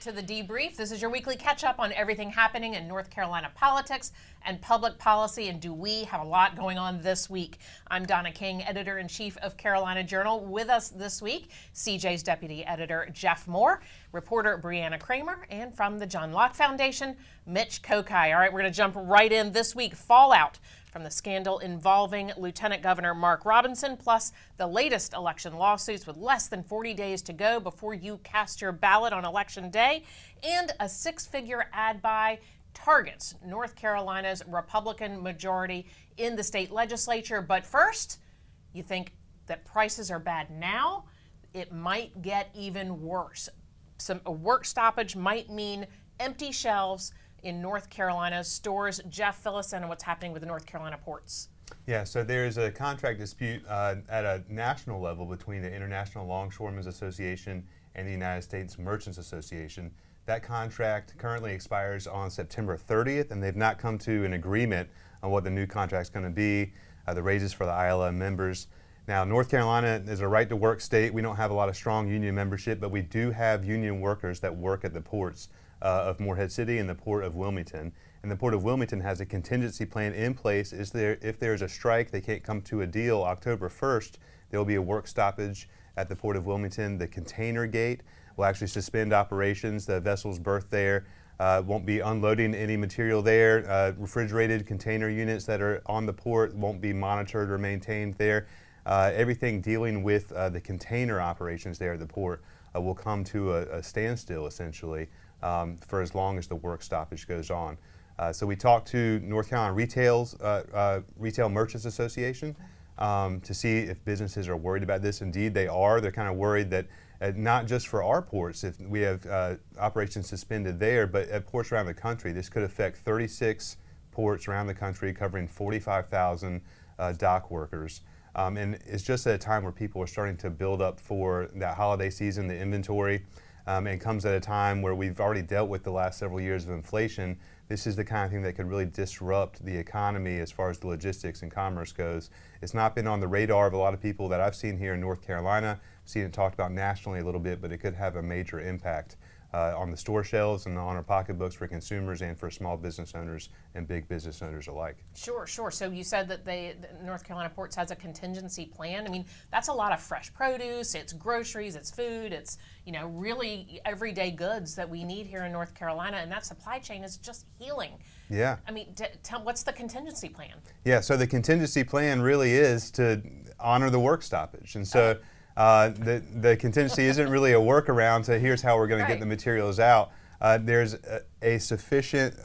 to the Debrief. This is your weekly catch-up on everything happening in North Carolina politics and public policy, and do we have a lot going on this week. I'm Donna King, Editor-in-Chief of Carolina Journal. With us this week, CJ's Deputy Editor Jeff Moore, reporter Brianna Kramer, and from the John Locke Foundation, Mitch Kokai. All right, we're going to jump right in this week. Fallout from the scandal involving Lieutenant Governor Mark Robinson, plus the latest election lawsuits with less than 40 days to go before you cast your ballot on Election Day, and a six-figure ad buy targets North Carolina's Republican majority in the state legislature. But first, you think that prices are bad now? It might get even worse. A work stoppage might mean empty shelves in North Carolina's stores. Jeff, fill us in on what's happening with the North Carolina ports. Yeah, so there's a contract dispute at a national level between the International Longshoremen's Association and the United States Merchants Association. That contract currently expires on September 30th, and they've not come to an agreement on what the new contract's going to be, the raises for the ILM members. Now, North Carolina is a right-to-work state. We don't have a lot of strong union membership, but we do have union workers that work at the ports of Morehead City and the Port of Wilmington. And the Port of Wilmington has a contingency plan in place. If there's a strike, they can't come to a deal October 1st, there will be a work stoppage at the Port of Wilmington. The container gate will actually suspend operations. The vessels berthed there won't be unloading any material there. Refrigerated container units that are on the port won't be monitored or maintained there. Everything dealing with the container operations there at the port will come to a standstill, essentially, for as long as the work stoppage goes on. So we talked to North Carolina Retail Merchants Association to see if businesses are worried about this. Indeed, they are. They're kind of worried that not just for our ports, if we have operations suspended there, but at ports around the country, this could affect 36 ports around the country, covering 45,000 dock workers. And it's just at a time where people are starting to build up for that holiday season, the inventory. And comes at a time where we've already dealt with the last several years of inflation. This is the kind of thing that could really disrupt the economy as far as the logistics and commerce goes. It's not been on the radar of a lot of people that I've seen here in North Carolina. I've seen it talked about nationally a little bit, but it could have a major impact on the store shelves and on our pocketbooks for consumers and for small business owners and big business owners alike. Sure. So you said that the North Carolina Ports has a contingency plan. I mean, that's a lot of fresh produce, it's groceries, it's food, it's, really everyday goods that we need here in North Carolina, and that supply chain is just healing. Yeah. I mean, what's the contingency plan? Yeah, so the contingency plan really is to honor the work stoppage. And so the contingency isn't really a workaround to here's how we're going to get the materials out. There's a sufficient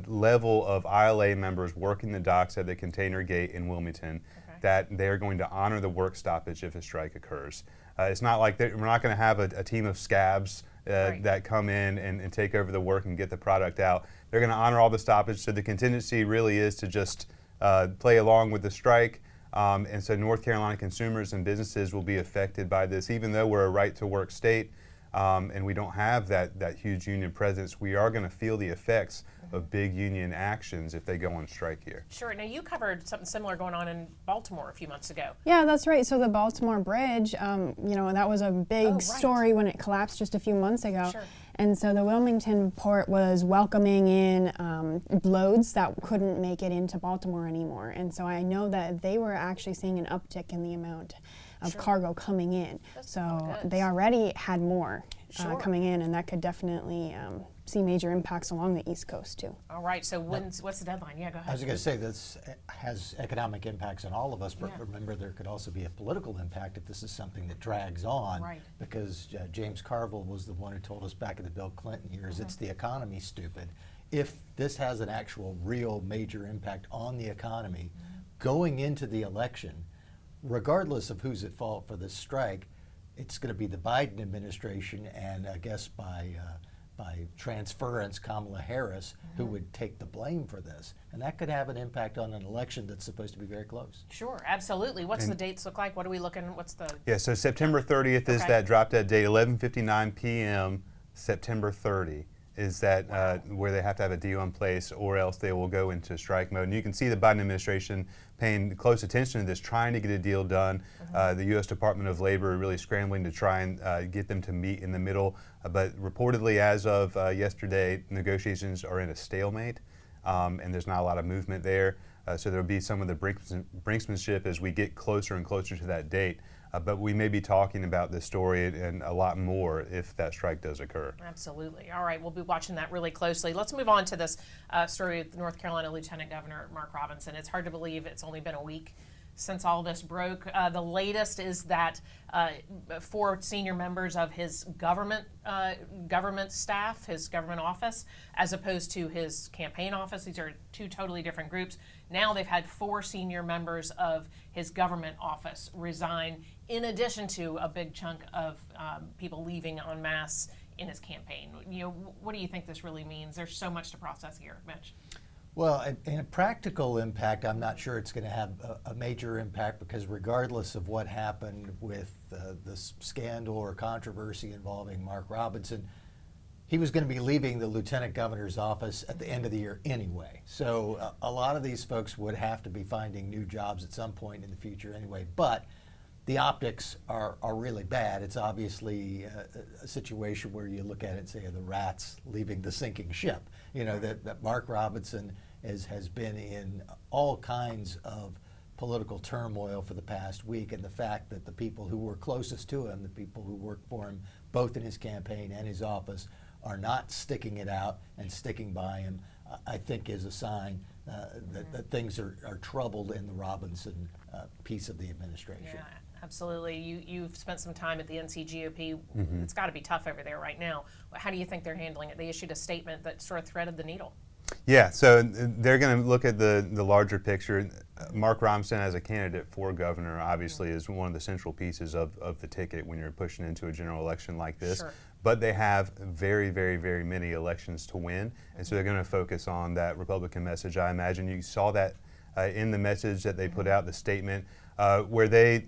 level of ILA members working the docks at the container gate in Wilmington that they're going to honor the work stoppage if a strike occurs. It's not like we're not going to have a team of scabs that come in and take over the work and get the product out. They're going to honor all the stoppage, so the contingency really is to just play along with the strike. And so North Carolina consumers and businesses will be affected by this. Even though we're a right-to-work state and we don't have that huge union presence, we are going to feel the effects of big union actions if they go on strike here. Sure. Now, you covered something similar going on in Baltimore a few months ago. Yeah, that's right. So the Baltimore Bridge, that was a big story when it collapsed just a few months ago. Sure. And so the Wilmington port was welcoming in loads that couldn't make it into Baltimore anymore. And so I know that they were actually seeing an uptick in the amount of cargo coming in. So they already had more coming in, and that could definitely see major impacts along the East Coast too. All right, so what's the deadline? Yeah, go ahead. I was going to say this has economic impacts on all of us, but remember there could also be a political impact if this is something that drags on, because James Carville was the one who told us back in the Bill Clinton years, it's the economy, stupid. If this has an actual real major impact on the economy, going into the election, regardless of who's at fault for this strike, it's going to be the Biden administration, and I guess by transference, Kamala Harris, who would take the blame for this. And that could have an impact on an election that's supposed to be very close. Sure, absolutely. What's the dates look like? What are we looking, Yeah, so September 30th is that drop dead date, 11:59 p.m., September 30. is that where they have to have a deal in place or else they will go into strike mode. And you can see the Biden administration paying close attention to this, trying to get a deal done. The U.S. Department of Labor really scrambling to try and get them to meet in the middle. But reportedly, as of yesterday, negotiations are in a stalemate, and there's not a lot of movement there. So there'll be some of the brinksmanship as we get closer and closer to that date. But we may be talking about this story and a lot more if that strike does occur. Absolutely. All right, we'll be watching that really closely. Let's move on to this story with North Carolina Lieutenant Governor Mark Robinson. It's hard to believe it's only been a week since all this broke. The latest is that 4 senior members of his government staff, his government office, as opposed to his campaign office, these are 2 totally different groups. Now they've had 4 senior members of his government office resign, in addition to a big chunk of people leaving en masse in his campaign. What do you think this really means? There's so much to process here, Mitch. Well, in a practical impact, I'm not sure it's going to have a major impact, because regardless of what happened with this scandal or controversy involving Mark Robinson, he was going to be leaving the lieutenant governor's office at the end of the year anyway. So a lot of these folks would have to be finding new jobs at some point in the future anyway. But the optics are really bad. It's obviously a situation where you look at it and say, the rats leaving the sinking ship. That Mark Robinson has been in all kinds of political turmoil for the past week, and the fact that the people who were closest to him, the people who worked for him, both in his campaign and his office, are not sticking it out and sticking by him, I think is a sign that things are troubled in the Robinson piece of the administration. Yeah, absolutely. You've spent some time at the NCGOP. It's got to be tough over there right now. How do you think they're handling it? They issued a statement that sort of threaded the needle. Yeah, so they're going to look at the larger picture. Mark Robinson as a candidate for governor obviously is one of the central pieces of the ticket when you're pushing into a general election like this. Sure. But they have very, very, very many elections to win, and so they're going to focus on that Republican message. I imagine you saw that in the message that they put out, the statement, where they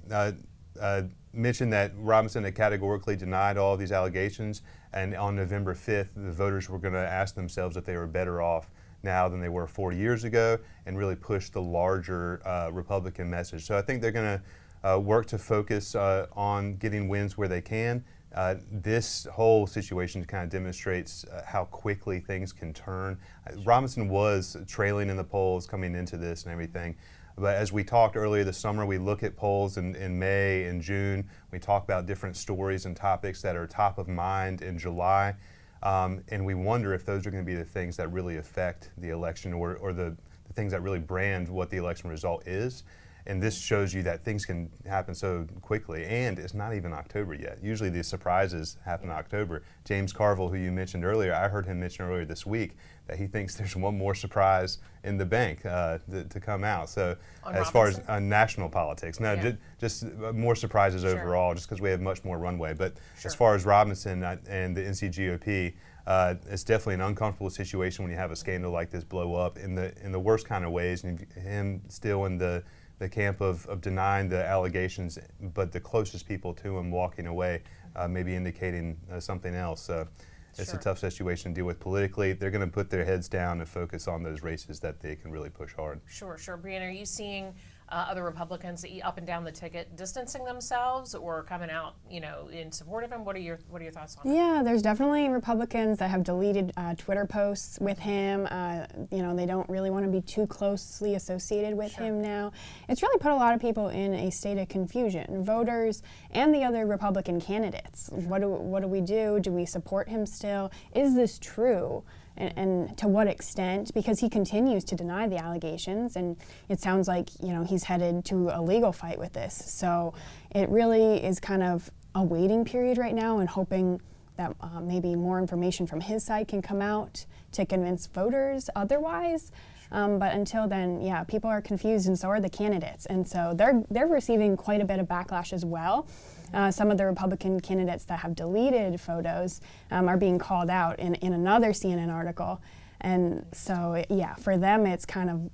mentioned that Robinson had categorically denied all of these allegations, and on November 5th, the voters were going to ask themselves if they were better off now than they were 4 years ago, and really push the larger Republican message. So I think they're going to work to focus on getting wins where they can. This whole situation kind of demonstrates how quickly things can turn. Robinson was trailing in the polls coming into this and everything. But as we talked earlier this summer, we look at polls in May and June. We talk about different stories and topics that are top of mind in July. And we wonder if those are going to be the things that really affect the election, or the things that really brand what the election result is. And this shows you that things can happen so quickly, and it's not even October yet. Usually the surprises happen in October. James Carville, who you mentioned earlier, I heard him mention earlier this week that he thinks there's one more surprise in the bank to come out. So as far as national politics, just more surprises overall, just because we have much more runway. But as far as Robinson and the NCGOP, it's definitely an uncomfortable situation when you have a scandal like this blow up in the worst kind of ways, and him still in the camp of denying the allegations, but the closest people to him walking away, maybe indicating something else. It's a tough situation to deal with politically. They're going to put their heads down and focus on those races that they can really push hard. Sure. Brianna, are you seeing other Republicans up and down the ticket distancing themselves or coming out, in support of him? What are your thoughts on that? Yeah, there's definitely Republicans that have deleted Twitter posts with him. They don't really want to be too closely associated with him now. It's really put a lot of people in a state of confusion, voters and the other Republican candidates. What do we do? Do we support him still? Is this true? And to what extent? Because he continues to deny the allegations, and it sounds like he's headed to a legal fight with this. So it really is kind of a waiting period right now, and hoping that maybe more information from his side can come out to convince voters otherwise. But until then, people are confused, and so are the candidates, and so they're receiving quite a bit of backlash as well. Some of the Republican candidates that have deleted photos are being called out in another CNN article. And so, for them, it's kind of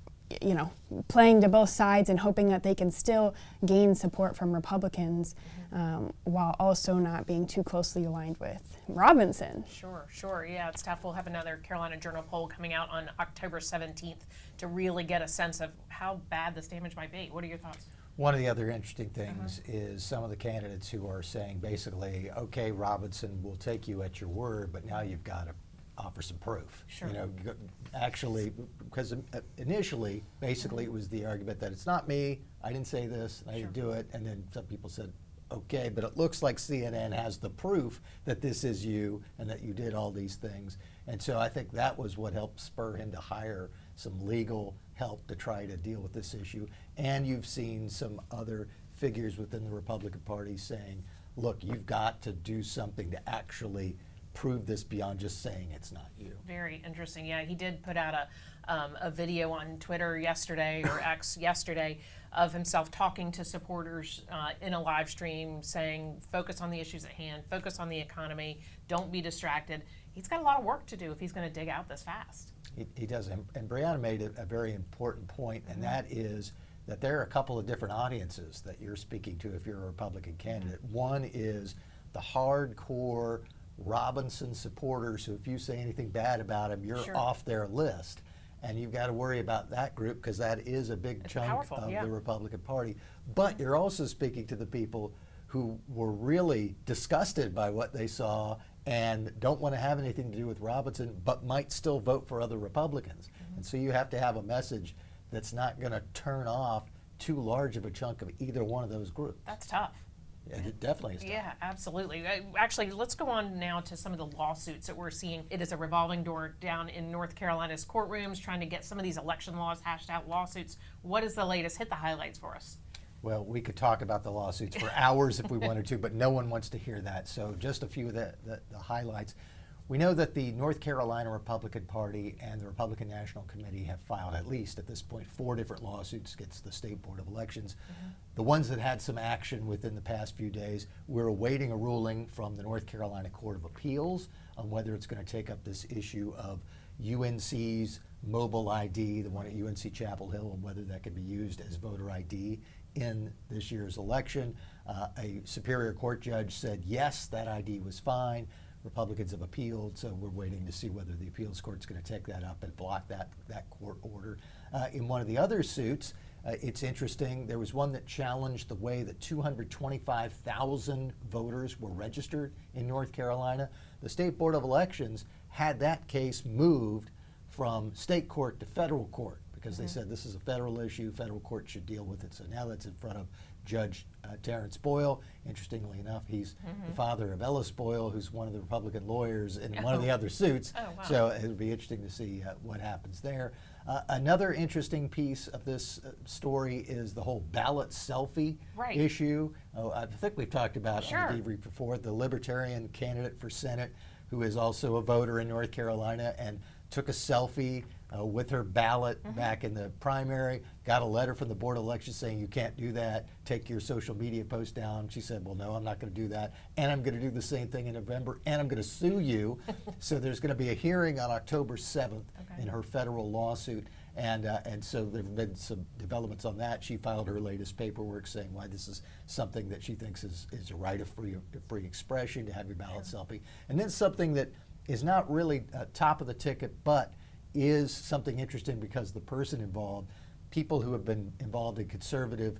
playing to both sides and hoping that they can still gain support from Republicans while also not being too closely aligned with Robinson. Sure. Yeah, it's tough. We'll have another Carolina Journal poll coming out on October 17th to really get a sense of how bad this damage might be. What are your thoughts? One of the other interesting things is some of the candidates who are saying basically, okay, Robinson, we'll take you at your word, but now you've got to offer some proof. Sure. Actually, because initially, basically, it was the argument that it's not me, I didn't say this, I didn't do it, and then some people said, okay, but it looks like CNN has the proof that this is you and that you did all these things. And so I think that was what helped spur him to hire some legal help to try to deal with this issue. And you've seen some other figures within the Republican Party saying, look, you've got to do something to actually prove this beyond just saying it's not you. Very interesting. Yeah, he did put out a video on Twitter yesterday, or X yesterday, of himself talking to supporters in a live stream saying, focus on the issues at hand, focus on the economy, don't be distracted. He's got a lot of work to do if he's going to dig out this fast. He does. And Brianna made a very important point, and that is that there are a couple of different audiences that you're speaking to if you're a Republican candidate. One is the hardcore Robinson supporters who, if you say anything bad about him, you're off their list. And you've got to worry about that group because that is a big chunk of the Republican Party. But you're also speaking to the people who were really disgusted by what they saw and don't want to have anything to do with Robinson, but might still vote for other Republicans. And so you have to have a message that's not going to turn off too large of a chunk of either one of those groups. That's tough. Yeah, it definitely is tough. Yeah, absolutely. Actually, let's go on now to some of the lawsuits that we're seeing. It is a revolving door down in North Carolina's courtrooms trying to get some of these election laws hashed out lawsuits. What is the latest? Hit the highlights for us. Well, we could talk about the lawsuits for hours if we wanted to, but no one wants to hear that. So just a few of the highlights. We know that the North Carolina Republican Party and the Republican National Committee have filed, at least at this point, 4 different lawsuits against the State Board of Elections. The ones that had some action within the past few days, we're awaiting a ruling from the North Carolina Court of Appeals on whether it's going to take up this issue of UNC's mobile ID, the one at UNC Chapel Hill, and whether that can be used as voter ID in this year's election. A Superior Court judge said yes, that ID was fine. Republicans have appealed, so we're waiting to see whether the appeals court's going to take that up and block that court order. In one of the other suits, it's interesting, there was one that challenged the way that 225,000 voters were registered in North Carolina. The State Board of Elections had that case moved from state court to federal court because they said this is a federal issue, federal court should deal with it. So now that's in front of Judge Terrence Boyle. Interestingly enough, he's the father of Ellis Boyle, who's one of the Republican lawyers in one of the other suits. So it'll be interesting to see what happens there. Another interesting piece of this story is the whole ballot selfie issue. I think we've talked about on the Debrief before, the Libertarian candidate for Senate, who is also a voter in North Carolina and took a selfie with her ballot back in the primary, got a letter from the Board of Elections saying you can't do that, take your social media post down. She said, well, no, I'm not going to do that, and I'm going to do the same thing in November, and I'm going to sue you. So there's going to be a hearing on October 7th in her federal lawsuit, and so there have been some developments on that. She filed her latest paperwork saying why this is something that she thinks is a right of free expression, to have your ballot selfie. And then something that is not really top of the ticket, but is something interesting because the person involved, people who have been involved in conservative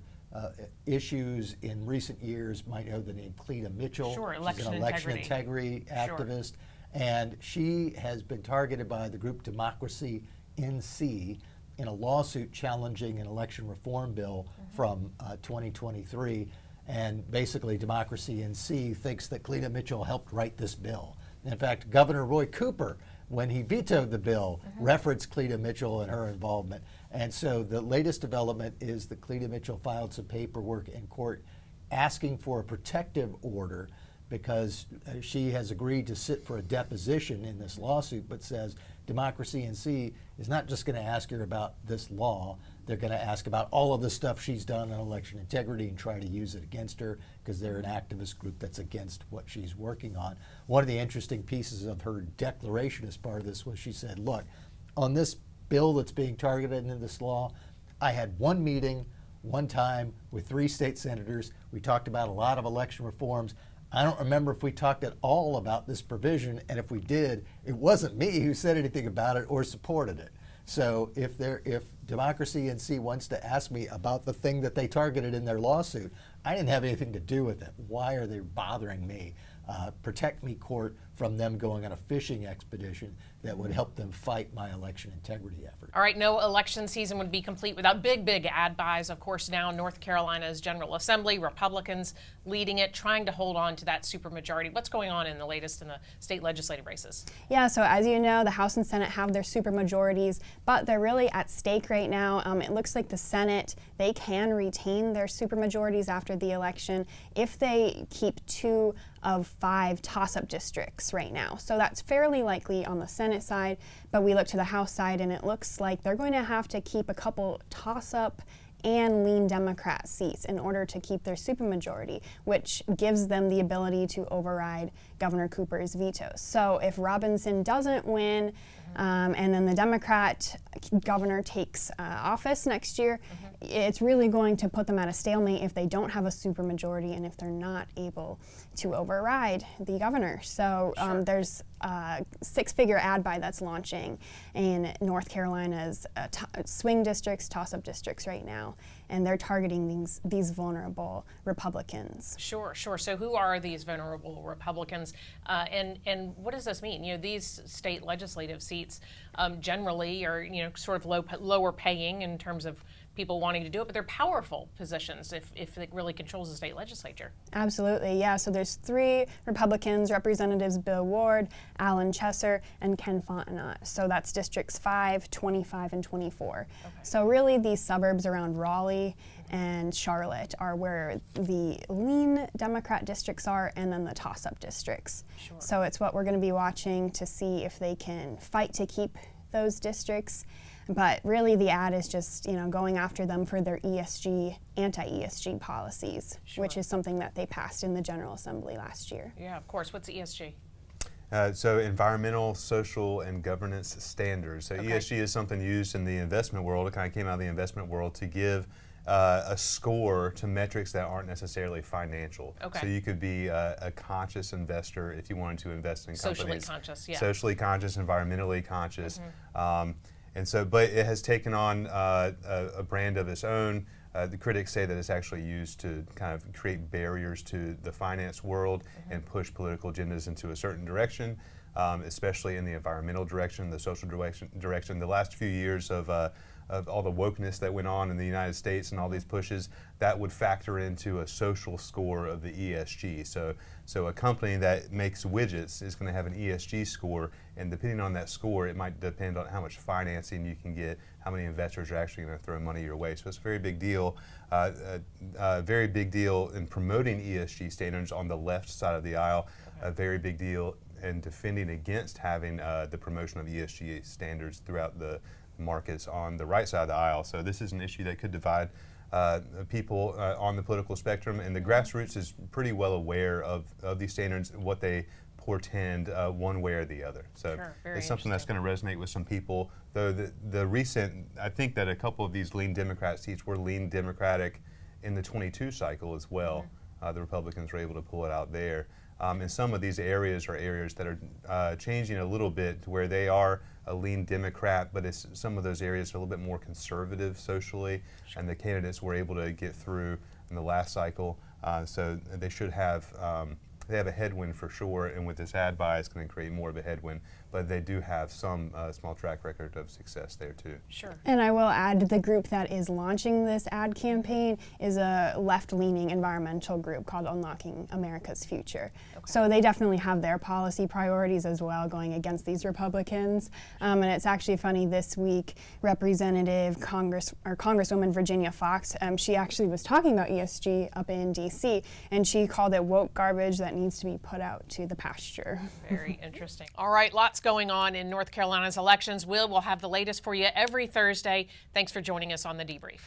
issues in recent years might know the name Cleta Mitchell. She's an election integrity activist. And she has been targeted by the group Democracy NC in a lawsuit challenging an election reform bill from 2023. And basically Democracy NC thinks that Cleta Mitchell helped write this bill. In fact, Governor Roy Cooper, when he vetoed the bill, referenced Cleta Mitchell and her involvement. And so the latest development is that Cleta Mitchell filed some paperwork in court asking for a protective order because she has agreed to sit for a deposition in this lawsuit, but says Democracy NC is not just going to ask her about this law, they're going to ask about all of the stuff she's done on election integrity and try to use it against her because they're an activist group that's against what she's working on. One of the interesting pieces of her declaration as part of this was she said, look, on this bill that's being targeted in this law. I had one meeting, one time with 3 state senators. We talked about a lot of election reforms. I don't remember if we talked at all about this provision, and if we did, it wasn't me who said anything about it or supported it. So if Democracy NC wants to ask me about the thing that they targeted in their lawsuit, I didn't have anything to do with it. Why are they bothering me? Protect me, court, from them going on a fishing expedition that would help them fight my election integrity effort. All right, no election season would be complete without big ad buys. Of course, now North Carolina's General Assembly, Republicans leading it, trying to hold on to that supermajority. What's going on in the latest in the state legislative races? Yeah, so as you know, the House and Senate have their supermajorities, but they're really at stake right now. It looks like the Senate, they can retain their supermajorities after the election if they keep 2 of 5 toss-up districts right now. So that's fairly likely on the Senate side, but we look to the House side and it looks like they're going to have to keep a couple toss-up and lean Democrat seats in order to keep their supermajority, which gives them the ability to override Governor Cooper's vetoes. So if Robinson doesn't win, and then the Democrat governor takes office next year, it's really going to put them at a stalemate if they don't have a supermajority and if they're not able to override the governor. So there's a 6-figure ad buy that's launching in North Carolina's swing districts, toss-up districts right now, and they're targeting these vulnerable Republicans. Sure. So who are these vulnerable Republicans, and what does this mean? You know, these state legislative seats generally are sort of lower paying in terms of people wanting to do it, but they're powerful positions if it really controls the state legislature. Absolutely, yeah. So there's 3 Republicans, Representatives Bill Ward, Alan Chesser, and Ken Fontenot. So that's districts 5, 25, and 24. Okay. So really these suburbs around Raleigh and Charlotte are where the lean Democrat districts are, and then the toss-up districts. Sure. So it's what we're going to be watching to see if they can fight to keep those districts. But really the ad is just, going after them for their anti-ESG policies, which is something that they passed in the General Assembly last year. Yeah, of course. What's ESG? So environmental, social, and governance standards. So ESG is something used in the investment world. It kind of came out of the investment world to give a score to metrics that aren't necessarily financial. Okay. So you could be a conscious investor if you wanted to invest in companies. Socially conscious, yeah. Socially conscious, environmentally conscious. And so, but it has taken on a brand of its own. The critics say that it's actually used to kind of create barriers to the finance world and push political agendas into a certain direction, especially in the environmental direction, the social direction. The last few years of all the wokeness that went on in the United States and all these pushes, that would factor into a social score of the ESG. So a company that makes widgets is going to have an ESG score, and depending on that score, it might depend on how much financing you can get, how many investors are actually going to throw money your way. So it's a very big deal, very big deal in promoting ESG standards on the left side of the aisle, a very big deal in defending against having the promotion of ESG standards throughout the markets on the right side of the aisle. So this is an issue that could divide people on the political spectrum, and the grassroots is pretty well aware of these standards, what they portend one way or the other. So it's something that's going to resonate with some people, though the recent, I think that a couple of these lean Democrat seats were lean Democratic in the 22 cycle as well. The Republicans were able to pull it out there. And some of these areas are areas that are changing a little bit to where they are a lean Democrat, but some of those areas are a little bit more conservative socially, and the candidates were able to get through in the last cycle. So they should have they have a headwind for sure, and with this ad buy, it's going to create more of a headwind. But they do have some small track record of success there too. Sure. And I will add, the group that is launching this ad campaign is a left-leaning environmental group called Unlocking America's Future. Okay. So they definitely have their policy priorities as well, going against these Republicans. And it's actually funny, this week, Congresswoman Virginia Fox, she actually was talking about ESG up in D.C., and she called it woke garbage that needs to be put out to the pasture. Very interesting. All right, lots going on in North Carolina's elections. We'll have the latest for you every Thursday. Thanks for joining us on The Debrief.